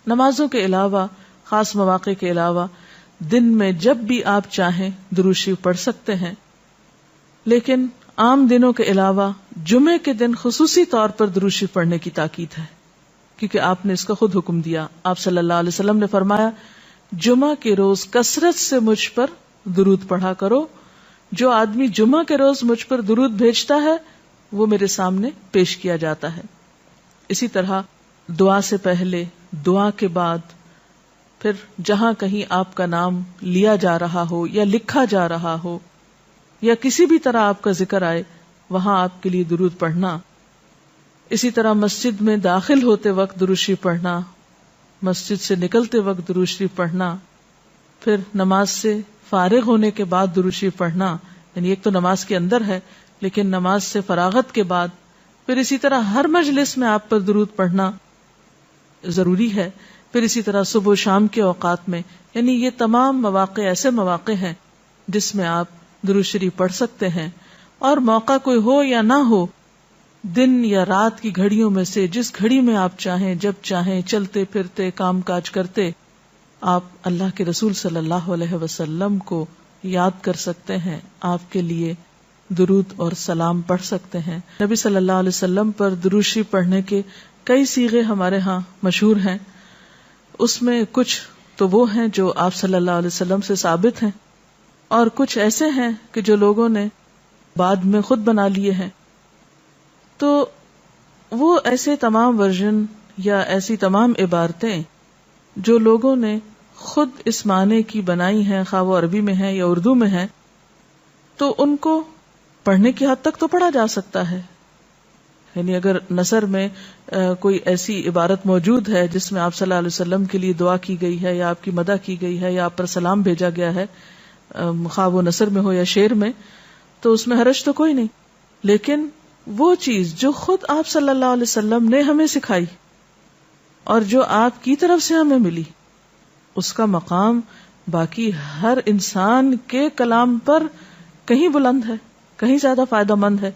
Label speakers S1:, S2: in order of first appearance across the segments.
S1: نمازوں کے علاوہ، خاص مواقع کے علاوہ دن میں جب بھی آپ چاہیں درود شریف پڑھ سکتے ہیں، لیکن عام دنوں کے علاوہ جمعے کے دن خصوصی طور پر درود شریف پڑھنے کی تاکید ہے، کیونکہ آپ نے اس کا خود حکم دیا. آپ صلی اللہ علیہ وسلم نے فرمایا جمعہ کے روز کثرت سے مجھ پر درود پڑھا کرو، جو آدمی جمعہ کے روز مجھ پر درود بھیجتا ہے وہ میرے سامنے پیش کیا جاتا ہے. اسی طرح دعا سے پہلے، دعا کے بعد، پھر جہاں کہیں آپ کا نام لیا جا رہا ہو یا لکھا جا رہا ہو یا کسی بھی طرح آپ کا ذکر آئے وہاں آپ کے لیے درود پڑھنا. اسی طرح مسجد میں داخل ہوتے وقت درود شریف پڑھنا، مسجد سے نکلتے وقت درود شریف پڑھنا، پھر نماز سے فارغ ہونے کے بعد درود شریف پڑھنا، یعنی ایک تو نماز کے اندر ہے لیکن نماز سے فراغت کے بعد، پھر اسی طرح ہر مجلس میں آپ پر درود پڑھنا ضروری ہے. پھر اسی طرح صبح و شام کے اوقات میں، یعنی یہ تمام مواقع ایسے مواقع ہیں جس میں آپ درود شریف پڑھ سکتے ہیں. اور موقع کوئی ہو یا نہ ہو، دن یا رات کی گھڑیوں میں سے جس گھڑی میں آپ چاہیں، جب چاہیں، چلتے پھرتے، کام کاج کرتے، آپ اللہ کے رسول صلی اللہ علیہ وسلم کو یاد کر سکتے ہیں، آپ کے لیے درود اور سلام پڑھ سکتے ہیں. نبی صلی اللہ علیہ وسلم پر درود شریف پڑھنے کے کئی صیغے ہمارے ہاں مشہور ہیں. اس میں کچھ تو وہ ہیں جو آپ صلی اللہ علیہ وسلم سے ثابت ہیں، اور کچھ ایسے ہیں کہ جو لوگوں نے بعد میں خود بنا لیے ہیں. تو وہ ایسے تمام ورژن یا ایسی تمام عبارتیں جو لوگوں نے خود اس معنی کی بنائی ہیں، خواہ وہ عربی میں ہیں یا اردو میں ہیں، تو ان کو پڑھنے کی حد تک تو پڑھا جا سکتا ہے. یعنی اگر نثر میں کوئی ایسی عبارت موجود ہے جس میں آپ صلی اللہ علیہ وسلم کے لیے دعا کی گئی ہے یا آپ کی مدح کی گئی ہے یا آپ پر سلام بھیجا گیا ہے، خواہ وہ نثر میں ہو یا شعر میں، تو اس میں حرج تو کوئی نہیں. لیکن وہ چیز جو خود آپ صلی اللہ علیہ وسلم نے ہمیں سکھائی اور جو آپ کی طرف سے ہمیں ملی، اس کا مقام باقی ہر انسان کے کلام پر کہیں بلند ہے، کہیں زیادہ فائدہ مند ہے.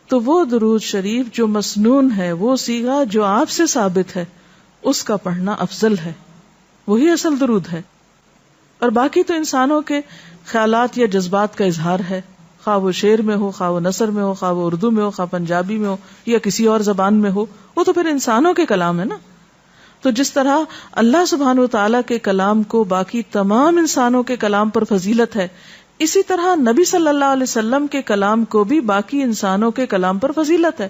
S1: تو وہ درود شریف جو مسنون ہے، وہ صیغہ جو آپ سے ثابت ہے، اس کا پڑھنا افضل ہے، وہی اصل درود ہے. اور باقی تو انسانوں کے خیالات یا جذبات کا اظہار ہے، خواہ وہ شعر میں ہو، خواہ وہ نثر میں ہو، خواہ وہ اردو میں ہو، خواہ پنجابی میں ہو یا کسی اور زبان میں ہو، وہ تو پھر انسانوں کے کلام ہے نا. تو جس طرح اللہ سبحانہ و تعالیٰ کے کلام کو باقی تمام انسانوں کے کلام پر فضیلت ہے، اسی طرح نبی صلی اللہ علیہ وسلم کے کلام کو بھی باقی انسانوں کے کلام پر فضیلت ہے.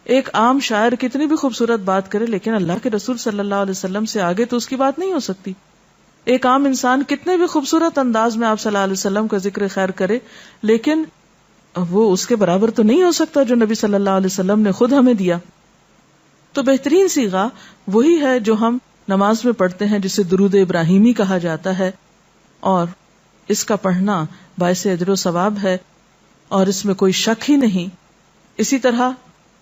S1: ایک عام شاعر کتنی بھی خوبصورت بات کرے لیکن اللہ کے رسول صلی اللہ علیہ وسلم سے آگے تو اس کی بات نہیں ہو سکتی. ایک عام انسان کتنے بھی خوبصورت انداز میں آپ صلی اللہ علیہ وسلم کا ذکر خیر کرے لیکن وہ اس کے برابر تو نہیں ہو سکتا جو نبی صلی اللہ علیہ وسلم نے خود ہمیں دیا. تو بہترین صیغہ وہی ہے جو ہم نماز میں پڑھتے ہیں، جسے درود ابراہیمی کہا جاتا ہے، اور اس کا پڑھنا باعث اجر و ثواب ہے اور اس میں کوئی شک ہی نہیں. اسی طرح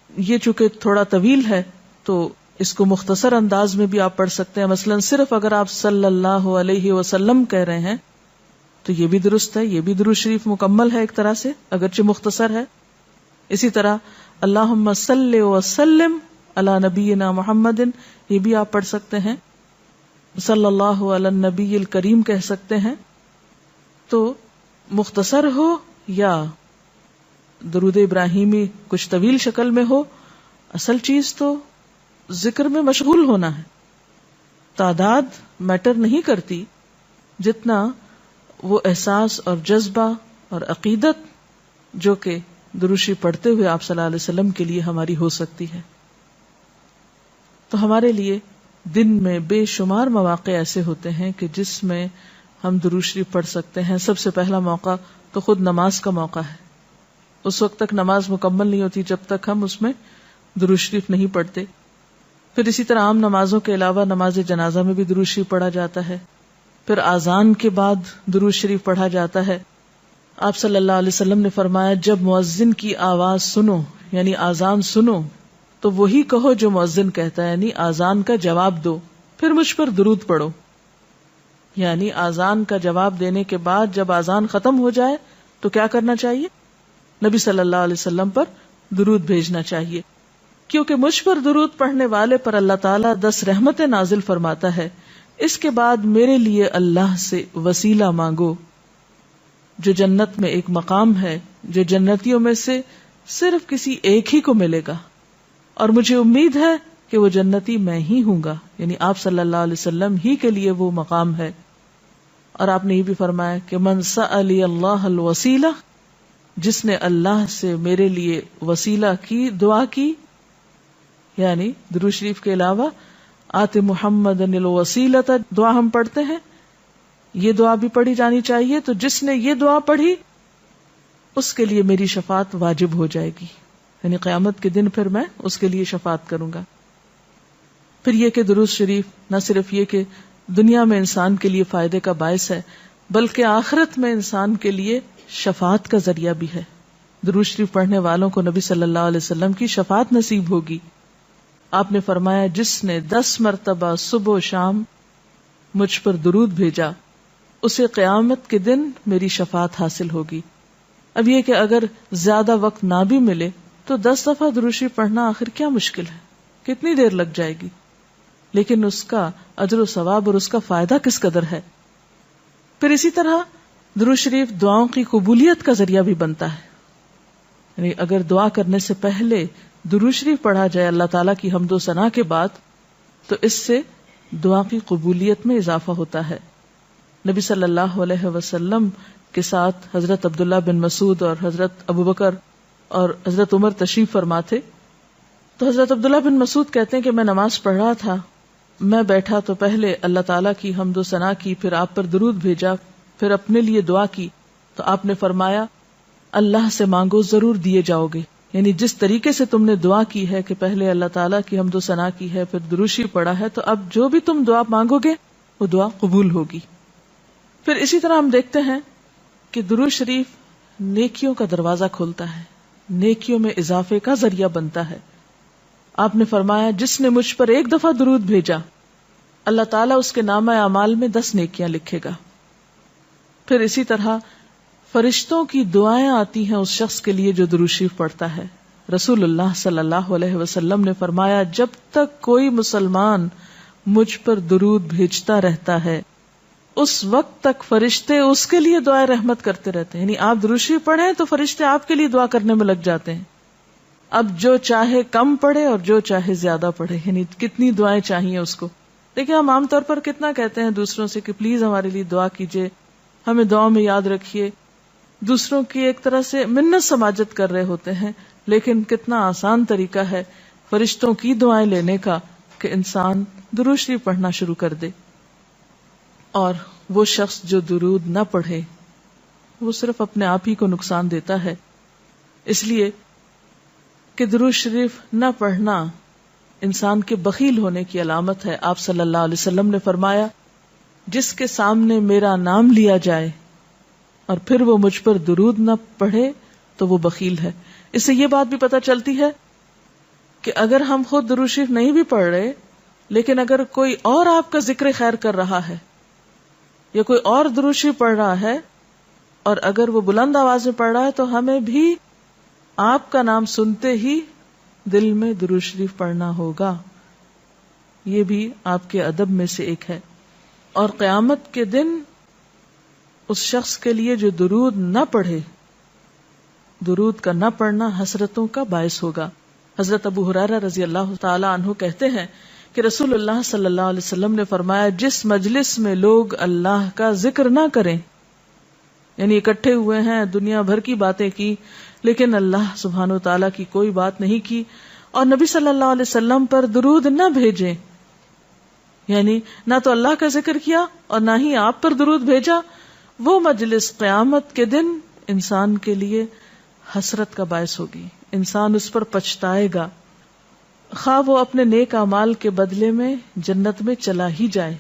S1: یہ چونکہ تھوڑا طویل ہے تو اس کو مختصر انداز میں بھی آپ پڑھ سکتے ہیں. مثلا صرف اگر آپ صلی اللہ علیہ وسلم کہہ رہے ہیں تو یہ بھی درست ہے، یہ بھی درود شریف مکمل ہے ایک طرح سے اگرچہ مختصر ہے. اسی طرح اللہم صلی وسلم علی نبینا محمد، یہ بھی آپ پڑھ سکتے ہیں. صلی اللہ علی النبی الکریم کہہ سکتے ہیں. تو مختصر ہو یا درود ابراہیمی کچھ طویل شکل میں ہو، اصل چیز تو ذکر میں مشغول ہونا ہے. تعداد میٹر نہیں کرتی جتنا وہ احساس اور جذبہ اور عقیدت جو کہ درود شریف پڑھتے ہوئے آپ صلی اللہ علیہ وسلم کے لیے ہماری ہو سکتی ہے. تو ہمارے لیے دن میں بے شمار مواقع ایسے ہوتے ہیں کہ جس میں ہم درود شریف پڑھ سکتے ہیں. سب سے پہلا موقع تو خود نماز کا موقع ہے. اس وقت تک نماز مکمل نہیں ہوتی جب تک ہم اس میں درود شریف نہیں پڑھتے. پھر اسی طرح عام نمازوں کے علاوہ نماز جنازہ میں بھی درود شریف پڑھا جاتا ہے. پھر اذان کے بعد درود شریف پڑھا جاتا ہے. آپ صلی اللہ علیہ وسلم نے فرمایا جب مؤذن کی آواز سنو یعنی اذان سنو تو وہی کہو جو مؤذن کہتا ہے، یعنی اذان کا جواب دو، پھر مجھ پر درود پڑھو. یعنی اذان کا جواب دینے کے بعد جب اذان ختم ہو جائے تو کیا کرنا چاہیے؟ نبی صلی اللہ علیہ وسلم پر درود بھیجنا چاہیے. کیونکہ مجھ پر درود پڑھنے والے پر اللہ تعالیٰ 10 رحمتیں نازل فرماتا ہے. اس کے بعد میرے لیے اللہ سے وسیلہ مانگو، جو جنت میں ایک مقام ہے جو جنتیوں میں سے صرف کسی ایک ہی کو ملے گا، اور مجھے امید ہے کہ وہ جنتی میں ہی ہوں گا، یعنی آپ صلی اللہ علیہ وسلم ہی کے لیے وہ مقام ہے. اور آپ نے یہ بھی فرمایا کہ من سألی اللہ الوسیلہ، جس نے اللہ سے میرے لیے وسیلہ کی دعا کی، یعنی درود شریف کے علاوہ آت محمد الوسیلۃ دعا ہم پڑھتے ہیں، یہ دعا بھی پڑھی جانی چاہیے. تو جس نے یہ دعا پڑھی اس کے لیے میری شفاعت واجب ہو جائے گی، یعنی قیامت کے دن پھر میں اس کے لیے شفاعت کروں گا. پھر یہ کہ درود شریف نہ صرف یہ کہ دنیا میں انسان کے لیے فائدے کا باعث ہے، بلکہ آخرت میں انسان کے لیے شفاعت کا ذریعہ بھی ہے. درود شریف پڑھنے والوں کو نبی صلی اللہ علیہ وسلم کی شفاعت نصیب ہوگی. آپ نے فرمایا جس نے 10 مرتبہ صبح و شام مجھ پر درود بھیجا اسے قیامت کے دن میری شفاعت حاصل ہوگی. اب یہ کہ اگر زیادہ وقت نہ بھی ملے تو 10 دفعہ درود شریف پڑھنا آخر کیا مشکل ہے، کتنی دیر لگ جائے گی، لیکن اس کا اجر و ثواب اور اس کا فائدہ کس قدر ہے. پھر اسی طرح درود شریف دعاؤں کی قبولیت کا ذریعہ بھی بنتا ہے، یعنی اگر دعا کرنے سے پہلے درود شریف پڑھا جائے اللہ تعالیٰ کی حمد و ثنا کے بعد تو اس سے دعا کی قبولیت میں اضافہ ہوتا ہے. نبی صلی اللہ علیہ وسلم کے ساتھ حضرت عبداللہ بن مسعود اور حضرت ابوبکر اور حضرت عمر تشریف فرما تھے. تو حضرت عبداللہ بن مسعود کہتے ہیں کہ میں نماز پڑھ رہا تھا، میں بیٹھا تو پہلے اللہ تعالیٰ کی حمد و ثنا کی، پھر آپ پر درود بھیجا، پھر اپنے لیے دعا کی. تو آپ نے فرمایا اللہ سے مانگو ضرور دیے جاؤ گے، یعنی جس طریقے سے تم نے دعا کی ہے کہ پہلے اللہ تعالیٰ کی حمد و ثنا کی ہے پھر درود شریف پڑھا ہے، تو اب جو بھی تم دعا مانگو گے وہ دعا قبول ہوگی. پھر اسی طرح ہم دیکھتے ہیں کہ درود شریف نیکیوں کا دروازہ کھولتا ہے، نیکیوں میں اضافے کا ذریعہ بنتا ہے. آپ نے فرمایا جس نے مجھ پر ایک دفعہ درود بھیجا اللہ تعالیٰ اس کے نامہ اعمال میں 10 نیکیاں لکھے گا. پھر اسی طرح فرشتوں کی دعائیں آتی ہیں اس شخص کے لیے جو درود شریف پڑھتا ہے. رسول اللہ صلی اللہ علیہ وسلم نے فرمایا جب تک کوئی مسلمان مجھ پر درود بھیجتا رہتا ہے اس وقت تک فرشتے اس کے لیے دعائیں رحمت کرتے رہتے ہیں. یعنی آپ درود شریف پڑھیں تو فرشتے آپ کے لیے دعا کرنے میں لگ جاتے ہیں. اب جو چاہے کم پڑھے اور جو چاہے زیادہ پڑھے، یعنی کتنی دعائیں چاہیے اس کو. دیکھیں ہم عام طور پر کتنا کہتے ہیں دوسروں سے کہ پلیز ہمارے لیے دعا کیجیے، ہمیں دعا میں یاد رکھیے، دوسروں کی ایک طرح سے منت سماجت کر رہے ہوتے ہیں. لیکن کتنا آسان طریقہ ہے فرشتوں کی دعائیں لینے کا کہ انسان درود شریف پڑھنا شروع کر دے. اور وہ شخص جو درود نہ پڑھے وہ صرف اپنے آپ ہی کو نقصان دیتا ہے. اس لیے کہ درود شریف نہ پڑھنا انسان کے بخیل ہونے کی علامت ہے. آپ صلی اللہ علیہ وسلم نے فرمایا جس کے سامنے میرا نام لیا جائے اور پھر وہ مجھ پر درود نہ پڑھے تو وہ بخیل ہے. اس سے یہ بات بھی پتہ چلتی ہے کہ اگر ہم خود درود شریف نہیں بھی پڑھ رہے لیکن اگر کوئی اور آپ کا ذکر خیر کر رہا ہے یا کوئی اور درود شریف پڑھ رہا ہے اور اگر وہ بلند آواز میں پڑھ رہا ہے تو ہمیں بھی آپ کا نام سنتے ہی دل میں درود شریف پڑھنا ہوگا. یہ بھی آپ کے ادب میں سے ایک ہے. اور قیامت کے دن اس شخص کے لیے جو درود نہ پڑھے، درود کا نہ پڑھنا حسرتوں کا باعث ہوگا. حضرت ابو ہریرہ رضی اللہ تعالی عنہ کہتے ہیں کہ رسول اللہ صلی اللہ علیہ وسلم نے فرمایا جس مجلس میں لوگ اللہ کا ذکر نہ کریں، یعنی اکٹھے ہوئے ہیں دنیا بھر کی باتیں کی لیکن اللہ سبحانہ و تعالیٰ کی کوئی بات نہیں کی، اور نبی صلی اللہ علیہ وسلم پر درود نہ بھیجیں، یعنی نہ تو اللہ کا ذکر کیا اور نہ ہی آپ پر درود بھیجا، وہ مجلس قیامت کے دن انسان کے لیے حسرت کا باعث ہوگی. انسان اس پر پچھتائے گا، خواہ وہ اپنے نیک اعمال کے بدلے میں جنت میں چلا ہی جائے.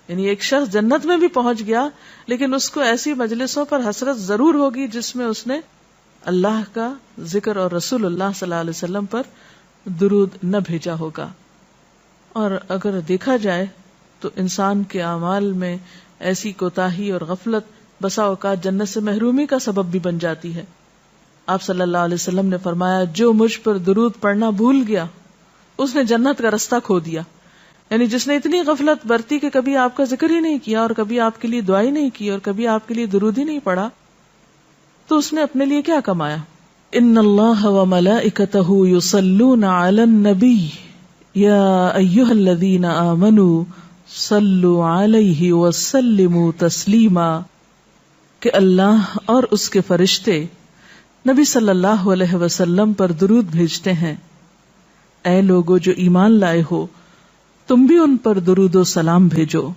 S1: یعنی ایک شخص جنت میں بھی پہنچ گیا لیکن اس کو ایسی مجلسوں پر حسرت ضرور ہوگی جس میں اس نے اللہ کا ذکر اور رسول اللہ صلی اللہ علیہ وسلم پر درود نہ بھیجا ہوگا. اور اگر دیکھا جائے تو انسان کے اعمال میں ایسی کوتاہی اور غفلت بسا اوقات جنت سے محرومی کا سبب بھی بن جاتی ہے. آپ صلی اللہ علیہ وسلم نے فرمایا جو مجھ پر درود پڑھنا بھول گیا اس نے جنت کا رستہ کھو دیا. یعنی جس نے اتنی غفلت برتی کہ کبھی آپ کا ذکر ہی نہیں کیا اور کبھی آپ کے لیے دعا ہی نہیں کی اور کبھی آپ کے لیے درود ہی نہیں پڑھا, تو اس نے اپنے لیے کیا کمایا؟ ان اللہ وملائکتہ یصلون علی النبی یا ایھا الذین آمنوا صلوا علیہ وسلموا تسلیما, کہ اللہ اور اس کے فرشتے نبی صلی اللہ علیہ وسلم پر درود بھیجتے ہیں. اے لوگو جو ایمان لائے ہو, تم بھی ان پر درود و سلام بھیجو.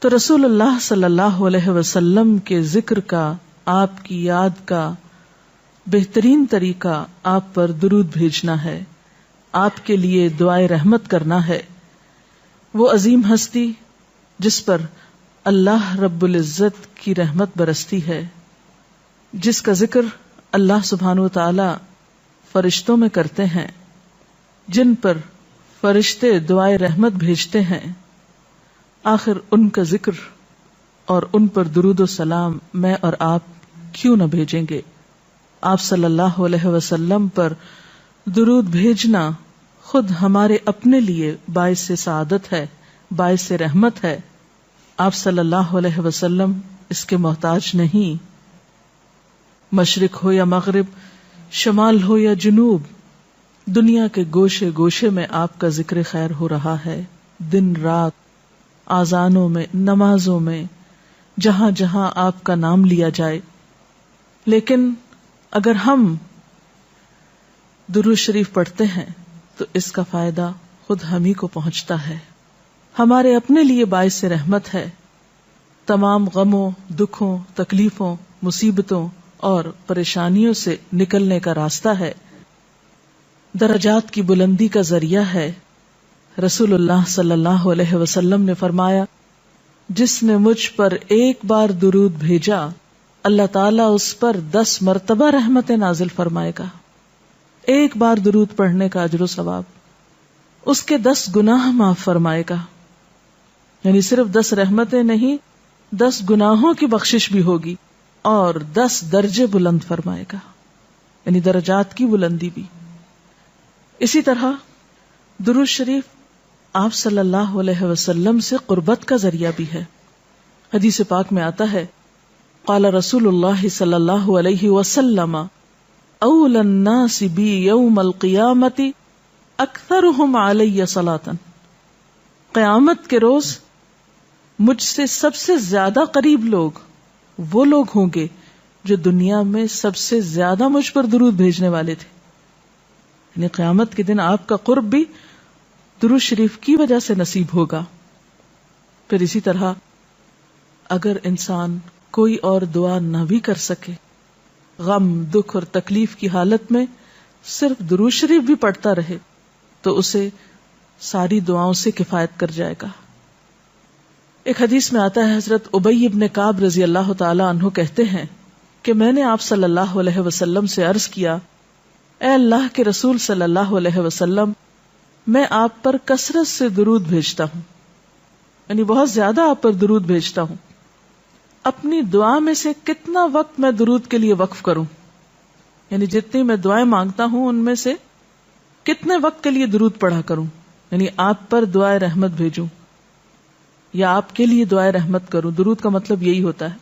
S1: تو رسول اللہ صلی اللہ علیہ وسلم کے ذکر کا, آپ کی یاد کا بہترین طریقہ آپ پر درود بھیجنا ہے, آپ کے لیے دعائے رحمت کرنا ہے. وہ عظیم ہستی جس پر اللہ رب العزت کی رحمت برستی ہے, جس کا ذکر اللہ سبحانہ و تعالی فرشتوں میں کرتے ہیں, جن پر فرشتے دعائے رحمت بھیجتے ہیں, آخر ان کا ذکر اور ان پر درود و سلام میں اور آپ کیوں نہ بھیجیں گے؟ آپ صلی اللہ علیہ وسلم پر درود بھیجنا خود ہمارے اپنے لیے باعث سعادت ہے, باعث رحمت ہے. آپ صلی اللہ علیہ وسلم اس کے محتاج نہیں. مشرق ہو یا مغرب, شمال ہو یا جنوب, دنیا کے گوشے گوشے میں آپ کا ذکر خیر ہو رہا ہے, دن رات, آذانوں میں, نمازوں میں, جہاں جہاں آپ کا نام لیا جائے. لیکن اگر ہم درود شریف پڑھتے ہیں تو اس کا فائدہ خود ہم ہی کو پہنچتا ہے, ہمارے اپنے لیے باعث رحمت ہے. تمام غموں, دکھوں, تکلیفوں, مصیبتوں اور پریشانیوں سے نکلنے کا راستہ ہے, درجات کی بلندی کا ذریعہ ہے. رسول اللہ صلی اللہ علیہ وسلم نے فرمایا, جس نے مجھ پر ایک بار درود بھیجا اللہ تعالیٰ اس پر 10 مرتبہ رحمت نازل فرمائے گا. ایک بار درود پڑھنے کا اجر و ثواب, اس کے 10 گناہ معاف فرمائے گا. یعنی صرف 10 رحمتیں نہیں, 10 گناہوں کی بخشش بھی ہوگی اور 10 درجے بلند فرمائے گا, یعنی درجات کی بلندی بھی. اسی طرح درود شریف آپ صلی اللہ علیہ وسلم سے قربت کا ذریعہ بھی ہے. حدیث پاک میں آتا ہے, قال رسول اللہ صلی اللہ علیہ وسلم اول الناس بی یوم القیامت اکثرهم علی صلاۃ, قیامت کے روز مجھ سے سب سے زیادہ قریب لوگ وہ لوگ ہوں گے جو دنیا میں سب سے زیادہ مجھ پر درود بھیجنے والے تھے. یعنی قیامت کے دن آپ کا قرب بھی درود شریف کی وجہ سے نصیب ہوگا. پھر اسی طرح اگر انسان کوئی اور دعا نہ بھی کر سکے, غم, دکھ اور تکلیف کی حالت میں صرف درود شریف بھی پڑھتا رہے تو اسے ساری دعاؤں سے کفایت کر جائے گا. ایک حدیث میں آتا ہے, حضرت ابی ابن کعب رضی اللہ تعالی عنہ کہتے ہیں کہ میں نے آپ صلی اللہ علیہ وسلم سے عرض کیا, اے اللہ کے رسول صلی اللہ علیہ وسلم, میں آپ پر کثرت سے درود بھیجتا ہوں, یعنی بہت زیادہ آپ پر درود بھیجتا ہوں, اپنی دعا میں سے کتنا وقت میں درود کے لیے وقف کروں؟ یعنی جتنی میں دعائیں مانگتا ہوں ان میں سے کتنے وقت کے لیے درود پڑھا کروں, یعنی آپ پر دعائے رحمت بھیجوں یا آپ کے لیے دعائے رحمت کروں. درود کا مطلب یہی ہوتا ہے.